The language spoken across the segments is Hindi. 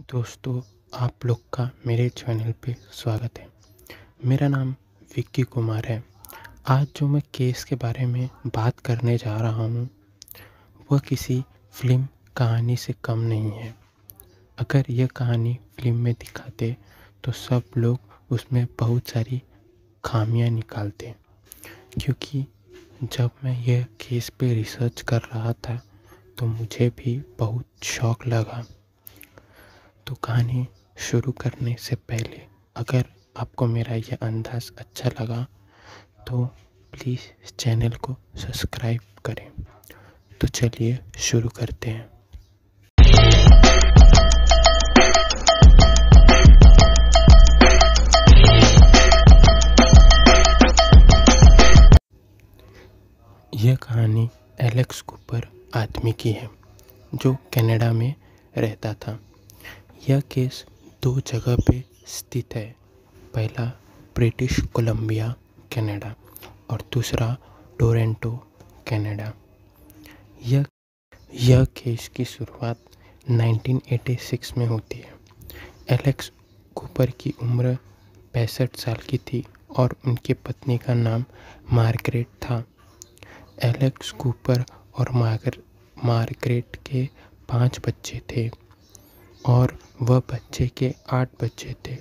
दोस्तों, आप लोग का मेरे चैनल पे स्वागत है। मेरा नाम विक्की कुमार है। आज जो मैं केस के बारे में बात करने जा रहा हूँ वह किसी फिल्म कहानी से कम नहीं है। अगर यह कहानी फिल्म में दिखाते तो सब लोग उसमें बहुत सारी खामियां निकालते, क्योंकि जब मैं यह केस पे रिसर्च कर रहा था तो मुझे भी बहुत शौक लगा। तो कहानी शुरू करने से पहले अगर आपको मेरा यह अंदाज़ अच्छा लगा तो प्लीज़ चैनल को सब्सक्राइब करें। तो चलिए शुरू करते हैं। यह कहानी एलेक्स कूपर आदमी की है जो कनाडा में रहता था। यह केस दो जगह पे स्थित है। पहला ब्रिटिश कोलंबिया कनाडा और दूसरा टोरंटो कनाडा। यह केस की शुरुआत 1986 में होती है। एलेक्स कूपर की उम्र 65 साल की थी और उनकी पत्नी का नाम मार्गरेट था। एलेक्स कूपर और मार्गरेट के 5 बच्चे थे और वह बच्चे के 8 बच्चे थे,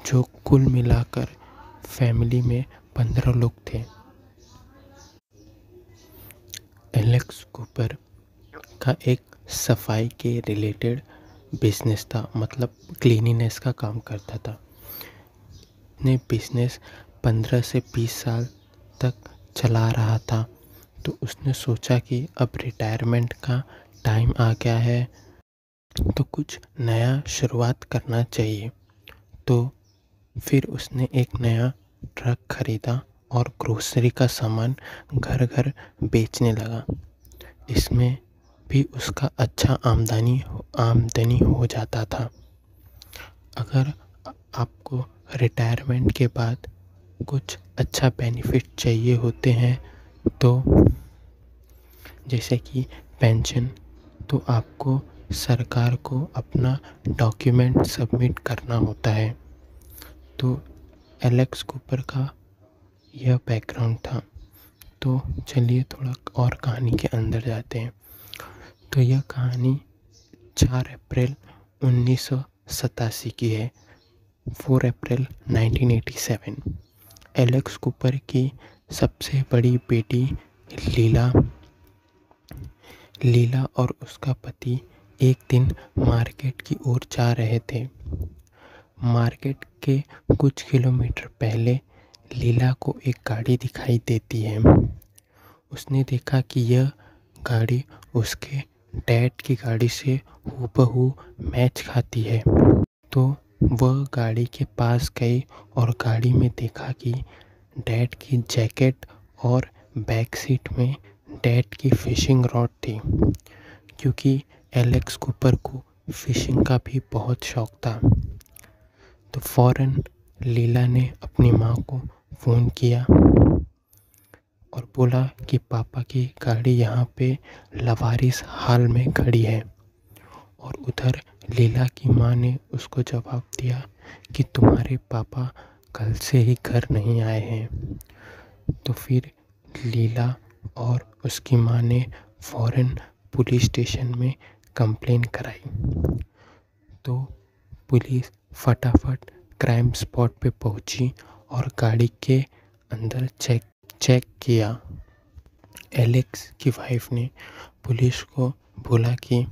जो कुल मिलाकर फैमिली में 15 लोग थे। एलेक्स कूपर का एक सफाई के रिलेटेड बिजनेस था, मतलब क्लीनिनेस का काम करता था। ने बिजनेस 15 से 20 साल तक चला रहा था, तो उसने सोचा कि अब रिटायरमेंट का टाइम आ गया है तो कुछ नया शुरुआत करना चाहिए। तो फिर उसने एक नया ट्रक खरीदा और ग्रोसरी का सामान घर घर बेचने लगा। इसमें भी उसका अच्छा आमदनी हो जाता था। अगर आपको रिटायरमेंट के बाद कुछ अच्छा बेनिफिट चाहिए होते हैं, तो जैसे कि पेंशन, तो आपको सरकार को अपना डॉक्यूमेंट सबमिट करना होता है। तो एलेक्स कूपर का यह बैकग्राउंड था। तो चलिए थोड़ा और कहानी के अंदर जाते हैं। तो यह कहानी 4 अप्रैल 1987 की है। 4 अप्रैल 1987 एलेक्स कूपर की सबसे बड़ी बेटी लीला और उसका पति एक दिन मार्केट की ओर जा रहे थे। मार्केट के कुछ किलोमीटर पहले लीला को एक गाड़ी दिखाई देती है। उसने देखा कि यह गाड़ी उसके डैड की गाड़ी से हूबहू मैच खाती है। तो वह गाड़ी के पास गई और गाड़ी में देखा कि डैड की जैकेट और बैक सीट में डैड की फिशिंग रॉड थी, क्योंकि एलेक्स कूपर को फिशिंग का भी बहुत शौक था। तो फ़ौरन लीला ने अपनी माँ को फ़ोन किया और बोला कि पापा की गाड़ी यहाँ पे लवारिस हाल में खड़ी है। और उधर लीला की माँ ने उसको जवाब दिया कि तुम्हारे पापा कल से ही घर नहीं आए हैं। तो फिर लीला और उसकी माँ ने फ़ौरन पुलिस स्टेशन में कंप्लेन कराई। तो पुलिस फटाफट क्राइम स्पॉट पे पहुंची और गाड़ी के अंदर चेक किया। एलेक्स की वाइफ ने पुलिस को बोला कि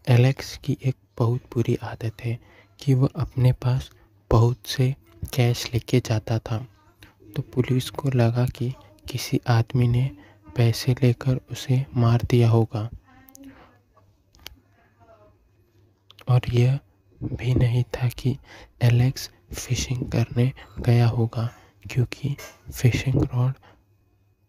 एलेक्स की एक बहुत बुरी आदत है कि वह अपने पास बहुत से कैश लेके जाता था। तो पुलिस को लगा कि किसी आदमी ने पैसे लेकर उसे मार दिया होगा। और यह भी नहीं था कि एलेक्स फिशिंग करने गया होगा, क्योंकि फिशिंग रॉड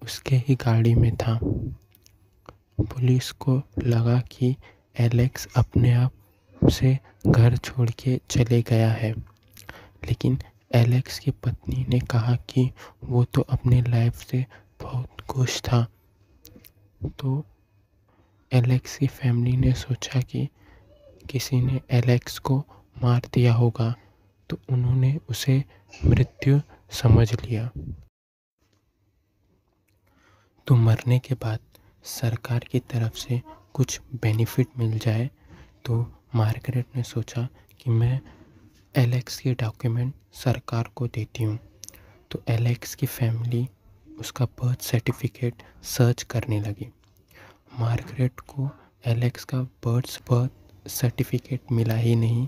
उसके ही गाड़ी में था। पुलिस को लगा कि एलेक्स अपने आप से घर छोड़ के चले गया है, लेकिन एलेक्स की पत्नी ने कहा कि वो तो अपने लाइफ से बहुत खुश था। तो एलेक्स की फैमिली ने सोचा कि किसी ने एलेक्स को मार दिया होगा, तो उन्होंने उसे मृत्यु समझ लिया। तो मरने के बाद सरकार की तरफ से कुछ बेनिफिट मिल जाए, तो मार्गरेट ने सोचा कि मैं एलेक्स के डॉक्यूमेंट सरकार को देती हूँ। तो एलेक्स की फैमिली उसका बर्थ सर्टिफिकेट सर्च करने लगी। मार्गरेट को एलेक्स का बर्थ सर्टिफिकेट मिला ही नहीं।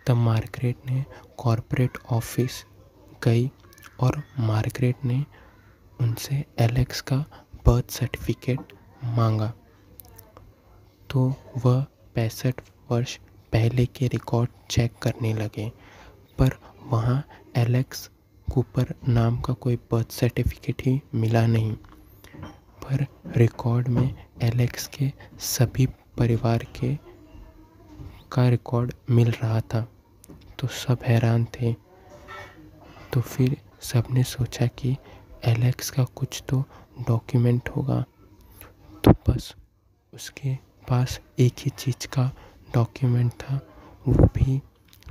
तब मार्गरेट ने कॉर्पोरेट ऑफिस गई और मार्गरेट ने उनसे एलेक्स का बर्थ सर्टिफिकेट मांगा। तो वह 65 वर्ष पहले के रिकॉर्ड चेक करने लगे, पर वहाँ एलेक्स कूपर नाम का कोई बर्थ सर्टिफिकेट ही मिला नहीं। पर रिकॉर्ड में एलेक्स के सभी परिवार के का रिकॉर्ड मिल रहा था। तो सब हैरान थे। तो फिर सबने सोचा कि एलेक्स का कुछ तो डॉक्यूमेंट होगा। तो बस उसके पास एक ही चीज़ का डॉक्यूमेंट था, वो भी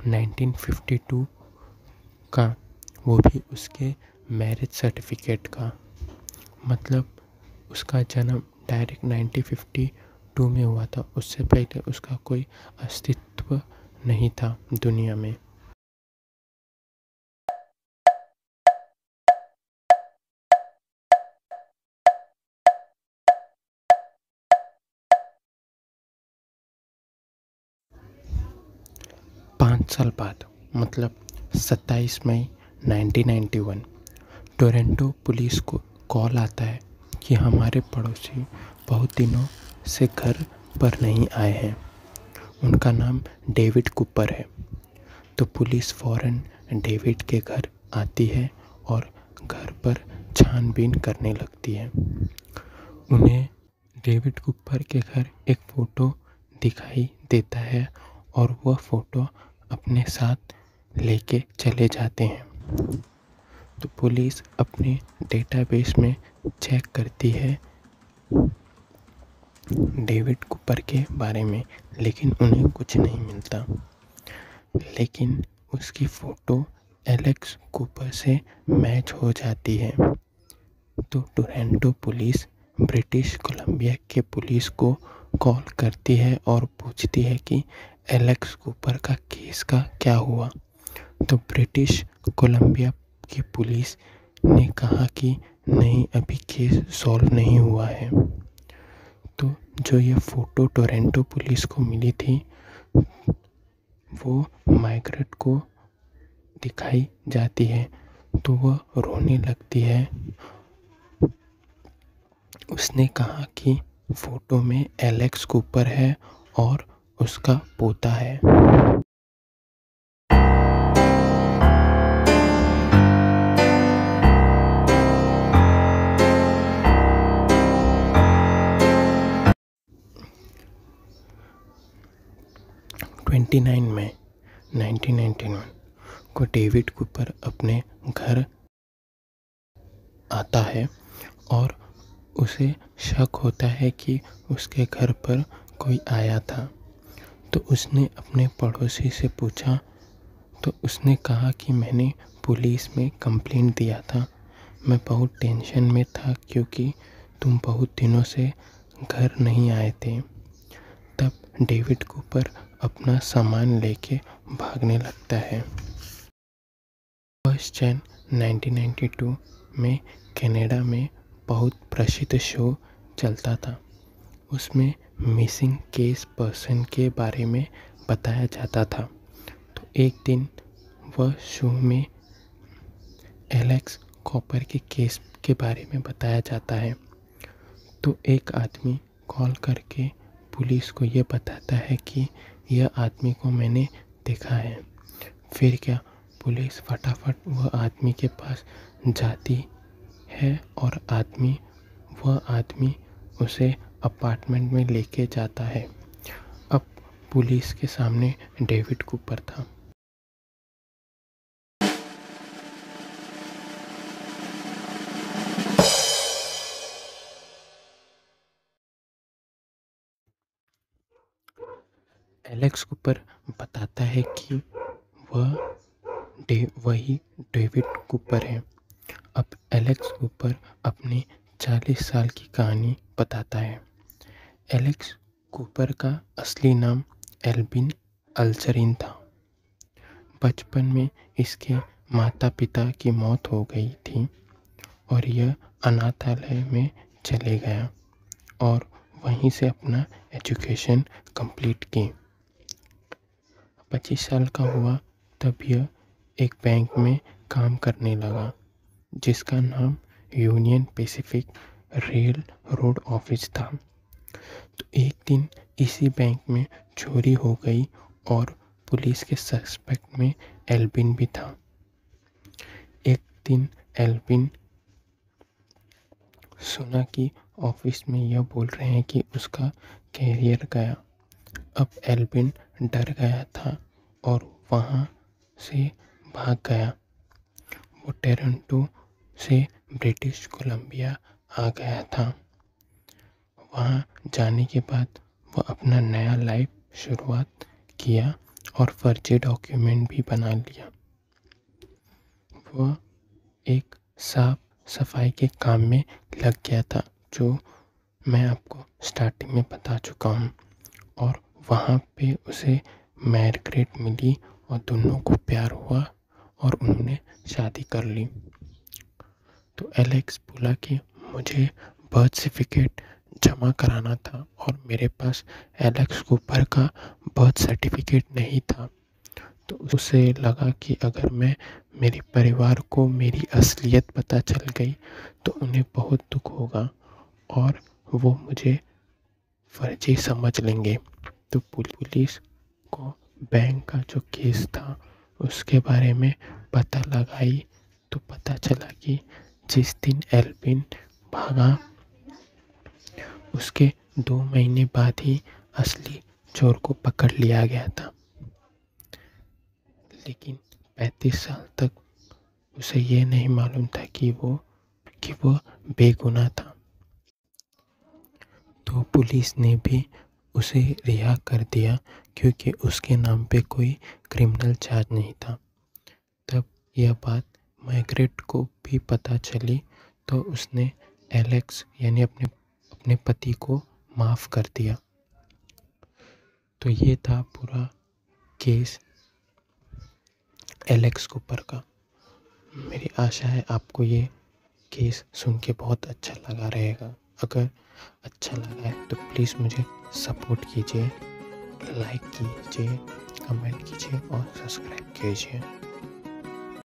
1952 का, वो भी उसके मैरिज सर्टिफिकेट का। मतलब उसका जन्म डायरेक्ट 1952 में हुआ था, उससे पहले उसका कोई अस्तित्व नहीं था दुनिया में। पाँच साल बाद मतलब 27 मई 1991 टोरंटो पुलिस को कॉल आता है कि हमारे पड़ोसी बहुत दिनों से घर पर नहीं आए हैं। उनका नाम डेविड कूपर है। तो पुलिस फ़ौरन डेविड के घर आती है और घर पर छानबीन करने लगती है। उन्हें डेविड कूपर के घर एक फ़ोटो दिखाई देता है और वह फ़ोटो अपने साथ लेके चले जाते हैं। तो पुलिस अपने डेटाबेस में चेक करती है डेविड कूपर के बारे में, लेकिन उन्हें कुछ नहीं मिलता। लेकिन उसकी फ़ोटो एलेक्स कूपर से मैच हो जाती है। तो टोरंटो पुलिस ब्रिटिश कोलंबिया के पुलिस को कॉल करती है और पूछती है कि एलेक्स कूपर का केस का क्या हुआ। तो ब्रिटिश कोलंबिया की पुलिस ने कहा कि नहीं, अभी केस सॉल्व नहीं हुआ है। तो जो ये फ़ोटो टोरंटो पुलिस को मिली थी, वो मार्गरेट को दिखाई जाती है। तो वह रोने लगती है। उसने कहा कि फ़ोटो में एलेक्स कूपर है और उसका पोता है। ट्वेंटी 29 मई 1991 को डेविड कूपर अपने घर आता है और उसे शक होता है कि उसके घर पर कोई आया था। तो उसने अपने पड़ोसी से पूछा। तो उसने कहा कि मैंने पुलिस में कंप्लेंट दिया था, मैं बहुत टेंशन में था क्योंकि तुम बहुत दिनों से घर नहीं आए थे। तब डेविड कूपर अपना सामान लेके भागने लगता है। 1 जनवरी 1992 में कनाडा में बहुत प्रसिद्ध शो चलता था। उसमें मिसिंग केस पर्सन के बारे में बताया जाता था। तो एक दिन वह शो में एलेक्स कूपर के केस के बारे में बताया जाता है। तो एक आदमी कॉल करके पुलिस को ये बताता है कि यह आदमी को मैंने देखा है। फिर क्या, पुलिस फटाफट वह आदमी के पास जाती है और वह आदमी उसे अपार्टमेंट में लेके जाता है। अब पुलिस के सामने डेविड कूपर था। एलेक्स कूपर बताता है कि वह वही डेविड कूपर है। अब एलेक्स कूपर अपनी 40 साल की कहानी बताता है। एलेक्स कूपर का असली नाम एल्विन अल्सरिन था। बचपन में इसके माता पिता की मौत हो गई थी और यह अनाथालय में चले गया और वहीं से अपना एजुकेशन कंप्लीट की। 25 साल का हुआ तब यह एक बैंक में काम करने लगा जिसका नाम union Pacific rail road office था। तो एक दिन इसी बैंक में चोरी हो गई और पुलिस के सस्पेक्ट में एल्विन भी था। एक दिन एल्विन सुना कि ऑफिस में यह बोल रहे हैं कि उसका कैरियर गया। अब एल्विन डर गया था और वहाँ से भाग गया। वो टोरंटो से ब्रिटिश कोलंबिया आ गया था। वहाँ जाने के बाद वो अपना नया लाइफ शुरुआत किया और फर्जी डॉक्यूमेंट भी बना लिया। वह एक साफ सफाई के काम में लग गया था जो मैं आपको स्टार्टिंग में बता चुका हूँ, और वहाँ पे उसे मैर्गरेट मिली और दोनों को प्यार हुआ और उन्होंने शादी कर ली। तो एलेक्स बोला कि मुझे बर्थ सर्टिफिकेट जमा कराना था और मेरे पास एलेक्स कूपर का बर्थ सर्टिफिकेट नहीं था। तो उसे लगा कि अगर मैं मेरे परिवार को मेरी असलियत पता चल गई तो उन्हें बहुत दुख होगा और वो मुझे फर्जी समझ लेंगे। तो पुलिस को बैंक का जो केस था उसके बारे में पता लगाई तो पता चला कि जिस दिन एल्विन भागा उसके 2 महीने बाद ही असली चोर को पकड़ लिया गया था। लेकिन 35 साल तक उसे ये नहीं मालूम था कि वो बेगुनाह था। तो पुलिस ने भी उसे रिहा कर दिया क्योंकि उसके नाम पे कोई क्रिमिनल चार्ज नहीं था। तब यह बात मैर्गरेट को भी पता चली तो उसने एलेक्स यानी अपने पति को माफ़ कर दिया। तो ये था पूरा केस एलेक्स कूपर का। मेरी आशा है आपको ये केस सुन के बहुत अच्छा लगा रहेगा। अगर अच्छा लगा है तो प्लीज़ मुझे सपोर्ट कीजिए, लाइक कीजिए, कमेंट कीजिए और सब्सक्राइब कीजिए।